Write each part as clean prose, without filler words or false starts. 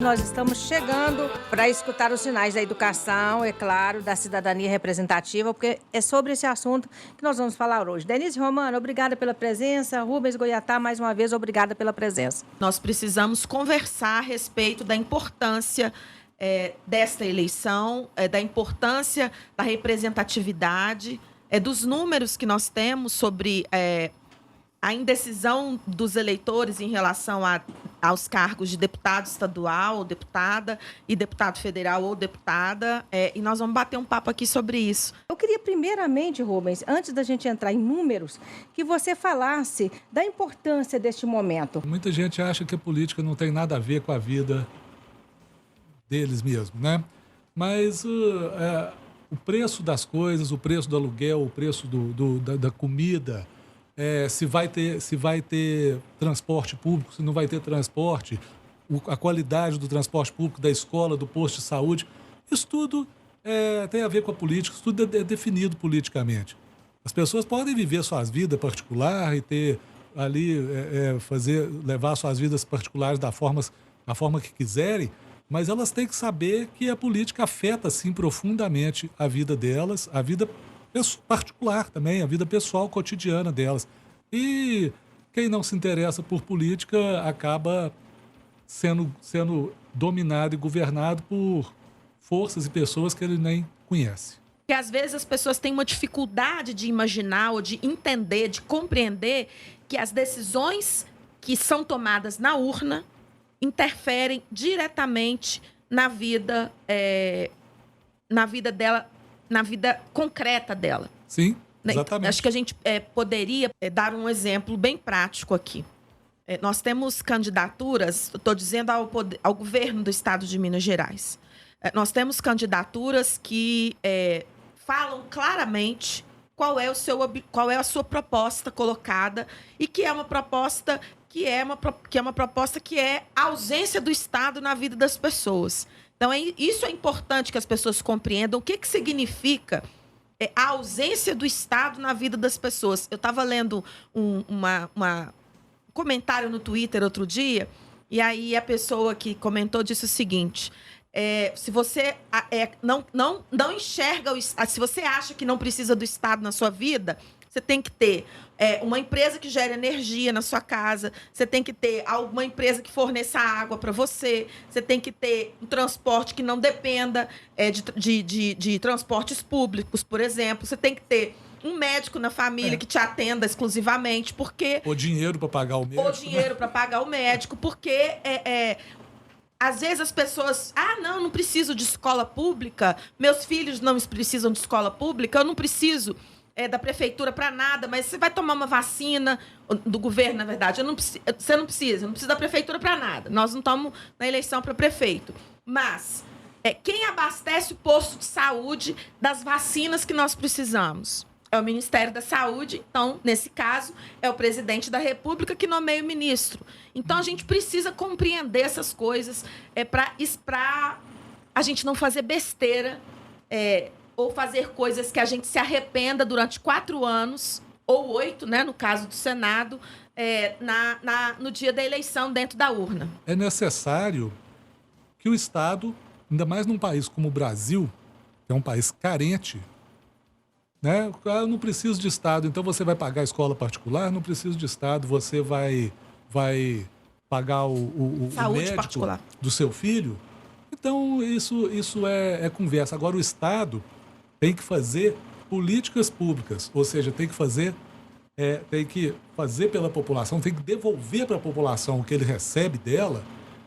Nós estamos chegando para escutar os sinais da educação, é claro, da cidadania representativa, porque é sobre esse assunto que nós vamos falar hoje. Denise Romano, obrigada pela presença. Rubens Goiatá, mais uma vez, obrigada pela presença. Nós precisamos conversar a respeito da importância desta eleição, da importância da representatividade, dos números que nós temos sobre a indecisão dos eleitores em relação aos cargos de deputado estadual ou deputada e deputado federal ou deputada, e nós vamos bater um papo aqui sobre isso. Eu queria primeiramente, Rubens, antes da gente entrar em números, que você falasse da importância deste momento. Muita gente acha que a política não tem nada a ver com a vida deles mesmo, né? Mas o preço das coisas, o preço do aluguel, o preço da comida, se vai ter transporte público, se não vai ter transporte, a qualidade do transporte público, da escola, do posto de saúde, isso tudo tem a ver com a política, isso tudo é definido politicamente. As pessoas podem viver suas vidas particulares e ter ali, levar suas vidas particulares da forma que quiserem, mas elas têm que saber que a política afeta, sim, profundamente a vida delas, a vida particular também, a vida pessoal, cotidiana delas. E quem não se interessa por política acaba sendo dominado e governado por forças e pessoas que ele nem conhece. Que às vezes as pessoas têm uma dificuldade de imaginar ou de entender, de compreender que as decisões que são tomadas na urna interferem diretamente na vida dela, na vida concreta dela. Sim, exatamente. Acho que a gente poderia dar um exemplo bem prático aqui. Nós temos candidaturas, estou dizendo ao governo do estado de Minas Gerais. Nós temos candidaturas que falam claramente qual é a sua proposta colocada e que é uma proposta que é a ausência do Estado na vida das pessoas. Então, isso é importante que as pessoas compreendam o que significa a ausência do Estado na vida das pessoas. Eu estava lendo um comentário no Twitter outro dia, e aí a pessoa que comentou disse o seguinte: se você não enxerga se você acha que não precisa do Estado na sua vida, você tem que ter uma empresa que gere energia na sua casa, você tem que ter alguma empresa que forneça água para você, você tem que ter um transporte que não dependa de transportes públicos, por exemplo, você tem que ter um médico na família que te atenda exclusivamente, porque... Ou dinheiro para pagar o médico. Ou dinheiro para pagar o médico, porque... às vezes as pessoas... não preciso de escola pública, meus filhos não precisam de escola pública, eu não preciso da prefeitura para nada, mas você vai tomar uma vacina do governo, na verdade. Você não precisa da prefeitura para nada. Nós não estamos na eleição para prefeito. Mas quem abastece o posto de saúde das vacinas que nós precisamos? É o Ministério da Saúde. Então, nesse caso, é o presidente da República que nomeia o ministro. Então, a gente precisa compreender essas coisas para a gente não fazer besteira, ou fazer coisas que a gente se arrependa durante 4 anos, ou 8, né, no caso do Senado, no dia da eleição dentro da urna. É necessário que o Estado, ainda mais num país como o Brasil, que é um país carente, né? Eu não preciso de Estado, então você vai pagar a escola particular, não preciso de Estado, você vai pagar o médico particular do seu filho. Então, isso é conversa. Agora, o Estado tem que fazer políticas públicas, ou seja, tem que fazer pela população, tem que devolver para a população o que ele recebe dela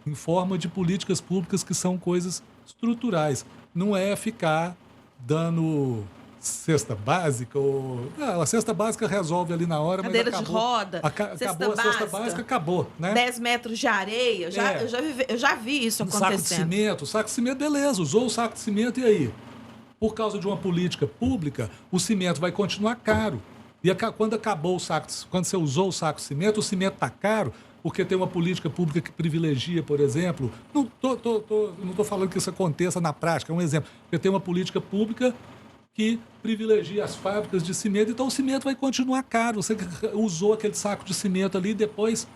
em forma de políticas públicas que são coisas estruturais. Não é ficar dando cesta básica, a cesta básica resolve ali na hora, cadeira mas acabou. De roda, Acabou a cesta básica, acabou, né? 10 metros de areia, eu já vi isso acontecendo. Saco de cimento, beleza, usou o saco de cimento e aí? Por causa de uma política pública, o cimento vai continuar caro. E quando você usou o saco de cimento, o cimento está caro porque tem uma política pública que privilegia, por exemplo, não estou falando que isso aconteça na prática, é um exemplo, porque tem uma política pública que privilegia as fábricas de cimento, então o cimento vai continuar caro. Você usou aquele saco de cimento ali e depois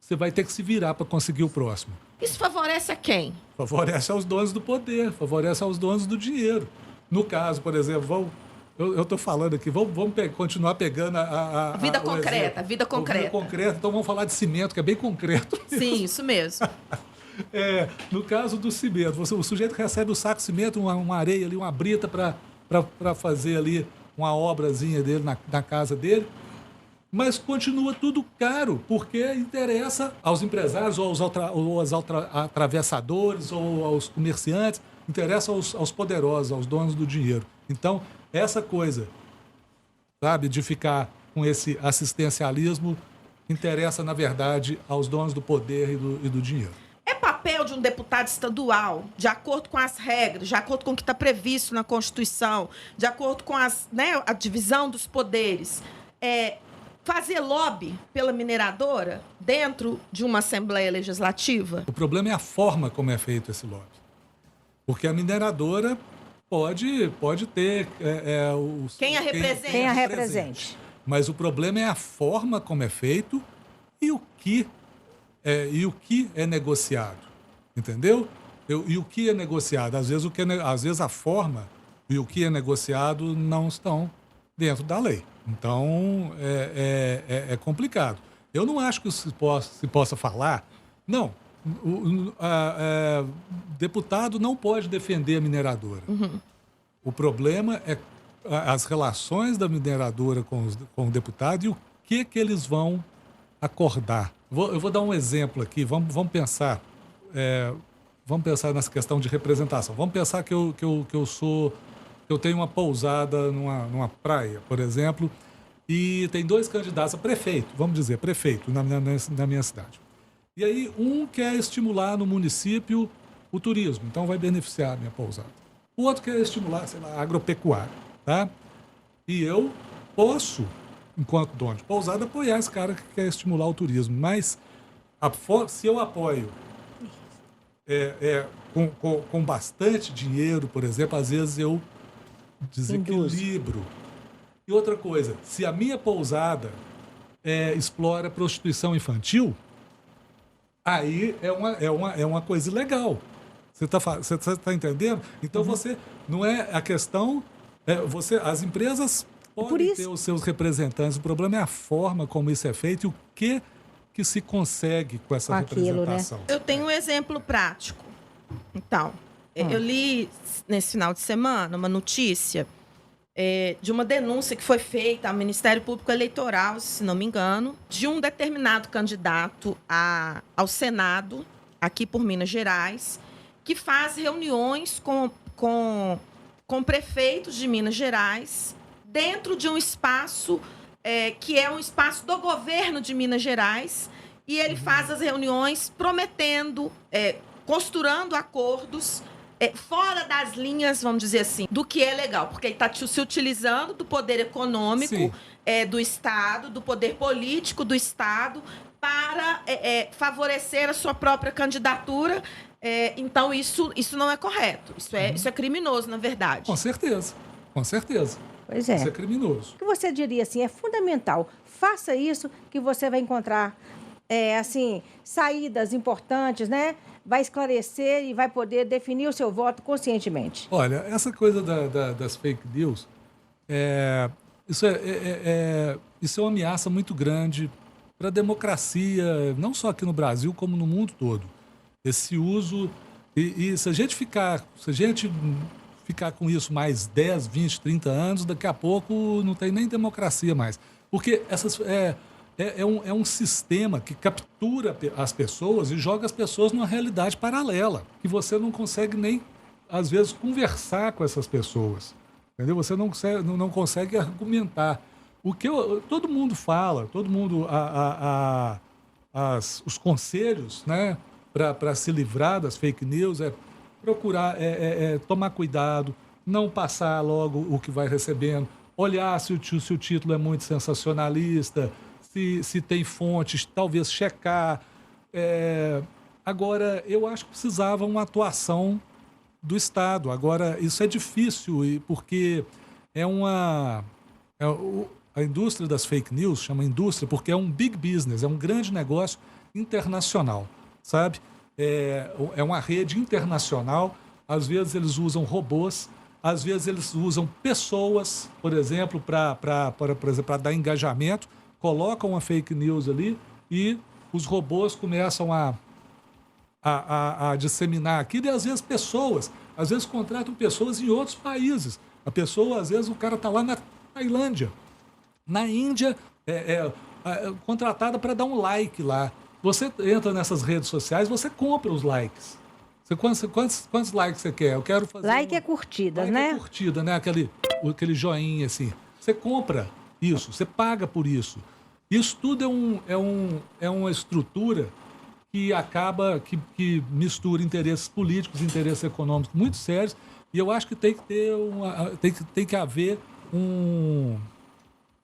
você vai ter que se virar para conseguir o próximo. Isso favorece a quem? Favorece aos donos do poder, favorece aos donos do dinheiro. No caso, por exemplo, eu estou falando aqui, vamos continuar pegando a vida concreta, vida concreta. Vida concreta, então vamos falar de cimento, que é bem concreto. Sim, isso mesmo. No caso do cimento, o sujeito recebe o saco de cimento, uma areia ali, uma brita para fazer ali uma obrazinha dele na casa dele, mas continua tudo caro, porque interessa aos empresários, ou aos atravessadores, ou aos comerciantes, interessa aos poderosos, aos donos do dinheiro. Então, essa coisa, sabe, de ficar com esse assistencialismo, interessa, na verdade, aos donos do poder e do dinheiro. É papel de um deputado estadual, de acordo com as regras, de acordo com o que está previsto na Constituição, de acordo com a divisão dos poderes, fazer lobby pela mineradora dentro de uma Assembleia Legislativa? O problema é a forma como é feito esse lobby. Porque a mineradora pode ter quem a represente. Quem a represente. Mas o problema é a forma como é feito e o que é negociado. Entendeu? E o que é negociado? Às vezes a forma e o que é negociado não estão dentro da lei. Então, é complicado. Eu não acho que se possa falar. Não. Deputado não pode defender a mineradora. Uhum. O problema é as relações da mineradora com o deputado e o que eles vão acordar. Eu vou dar um exemplo aqui. Vamos pensar. Vamos pensar nessa questão de representação. Vamos pensar que eu tenho uma pousada numa praia, por exemplo, e tem 2 candidatos a prefeito, vamos dizer, prefeito na minha cidade. E aí um quer estimular no município o turismo, então vai beneficiar a minha pousada. O outro quer estimular, sei lá, a agropecuária, tá? E eu posso, enquanto dono de pousada, apoiar esse cara que quer estimular o turismo, mas se eu apoio com bastante dinheiro, por exemplo, às vezes eu desequilibro. E outra coisa, se a minha pousada explora prostituição infantil, aí é uma coisa ilegal. Você tá entendendo? Então você não é a questão. As empresas podem ter os seus representantes. O problema é a forma como isso é feito e o que se consegue com essa representação. Né? Eu tenho um exemplo prático. Então, eu li nesse final de semana uma notícia de uma denúncia que foi feita ao Ministério Público Eleitoral, se não me engano, de um determinado candidato ao Senado, aqui por Minas Gerais, que faz reuniões com prefeitos de Minas Gerais dentro de um espaço que é um espaço do governo de Minas Gerais, e ele faz as reuniões prometendo, costurando acordos fora das linhas, vamos dizer assim, do que é legal, porque ele está se utilizando do poder econômico do Estado, do poder político do Estado, para favorecer a sua própria candidatura. Então, isso não é correto. Isso é criminoso, na verdade. Com certeza. Pois é. Isso é criminoso. O que você diria assim, é fundamental. Faça isso que você vai encontrar, saídas importantes, né? Vai esclarecer e vai poder definir o seu voto conscientemente. Olha, essa coisa das fake news, isso é uma ameaça muito grande para a democracia, não só aqui no Brasil, como no mundo todo. Esse uso... E se a gente ficar com isso mais 10, 20, 30 anos, daqui a pouco não tem nem democracia mais. Porque é um sistema que captura as pessoas e joga as pessoas numa realidade paralela, que você não consegue nem, às vezes, conversar com essas pessoas. Entendeu? Você não consegue argumentar. Todo mundo fala, os conselhos, né, para se livrar das fake news procurar tomar cuidado, não passar logo o que vai recebendo, olhar se o título é muito sensacionalista, se tem fontes, talvez checar. Agora, eu acho que precisava uma atuação do Estado. Agora, isso é difícil, porque a indústria das fake news chama indústria porque é um big business, é um grande negócio internacional, sabe? é uma rede internacional. Às vezes eles usam robôs, às vezes eles usam pessoas, por exemplo, para dar engajamento, colocam uma fake news ali e os robôs começam a disseminar aquilo, e às vezes contratam pessoas em outros países. A pessoa, às vezes, o cara está lá na Tailândia, na Índia, contratada para dar um like lá. Você entra nessas redes sociais, você compra os likes. Quantos likes você quer? Eu quero fazer. Like é curtidas, like né? É curtida, né? Aquele joinha assim. Você compra isso, você paga por isso. Isso tudo é uma estrutura que acaba, que mistura interesses políticos, interesses econômicos muito sérios, e eu acho que tem que ter tem que haver como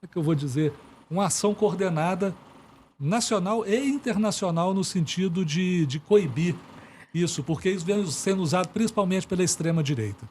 é que eu vou dizer, uma ação coordenada nacional e internacional no sentido de coibir isso, porque isso vem sendo usado principalmente pela extrema-direita.